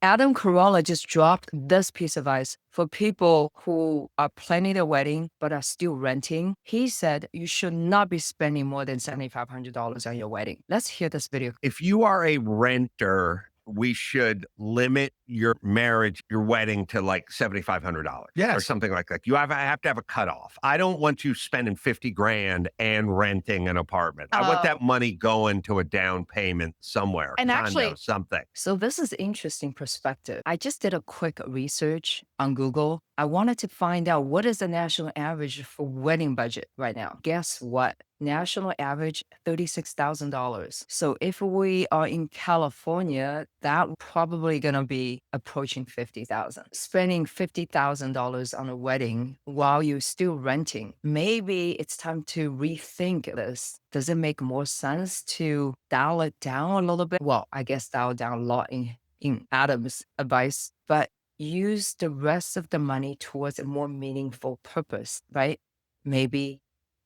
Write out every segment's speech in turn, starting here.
Adam Carolla just dropped this piece of advice for people who are planning their wedding but are still renting. He said you should not be spending more than $7,500 on your wedding. Let's hear this video. If you are a renter, we should limit your marriage, your wedding to like $7,500 or Yes. something like that. You have to have a cutoff. I don't want you spending 50 grand and renting an apartment. I want that money going to a down payment somewhere, And condo, actually, something. So this is interesting perspective. I just did a quick research on Google. I wanted to find out what is the national average for wedding budget right now. Guess what? National average $36,000. So if we are in California, that probably gonna be approaching 50,000. Spending $50,000 on a wedding while you're still renting. Maybe it's time to rethink this. Does it make more sense to dial it down a little bit? Well, I guess dial down a lot in Adam's advice, but use the rest of the money towards a more meaningful purpose, right? Maybe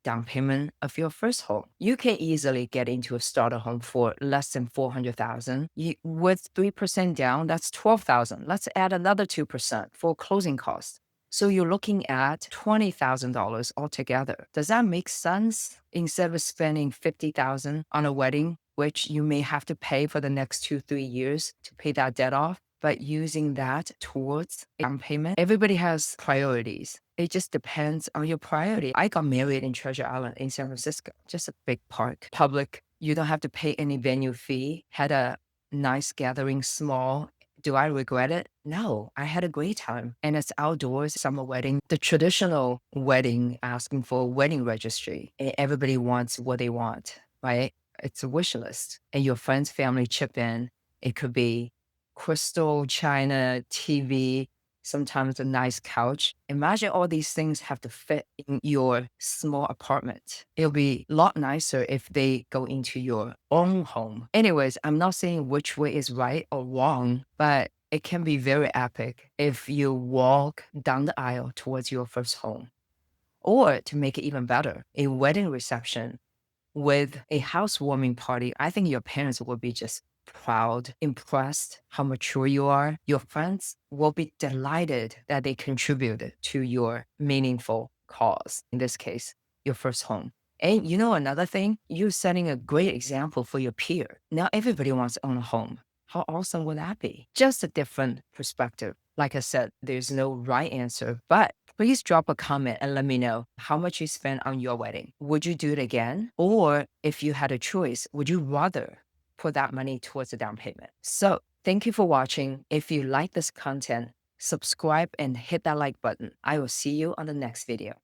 down payment of your first home. You can easily get into a starter home for less than 400,000. With 3% down, that's 12,000. Let's add another 2% for closing costs. So you're looking at $20,000 altogether. Does that make sense? Instead of spending $50,000 on a wedding, which you may have to pay for the next 2-3 years to pay that debt off, but using that towards a down payment. Everybody has priorities. It just depends on your priority. I got married in Treasure Island in San Francisco, just a big park, public. You don't have to pay any venue fee. Had a nice gathering, small. Do I regret it? No, I had a great time. And it's outdoors, summer wedding, the traditional wedding, asking for a wedding registry. Everybody wants what they want, right? It's a wish list. And your friends, family chip in. It could be crystal, china, TV, sometimes a nice couch. Imagine all these things have to fit in your small apartment. It'll be a lot nicer if they go into your own home. Anyways, I'm not saying which way is right or wrong, but it can be very epic if you walk down the aisle towards your first home. Or to make it even better, a wedding reception with a housewarming party. I think your parents will be just proud, impressed how mature you are. Your friends will be delighted that they contributed to your meaningful cause. In this case, your first home. And you know another thing? You're setting a great example for your peer. Now everybody wants to own a home. How awesome would that be? Just a different perspective. Like I said, there's no right answer, but please drop a comment and let me know how much you spent on your wedding. Would you do it again? Or if you had a choice, would you rather put that money towards a down payment? So thank you for watching. If you like this content, subscribe and hit that like button. I will see you on the next video.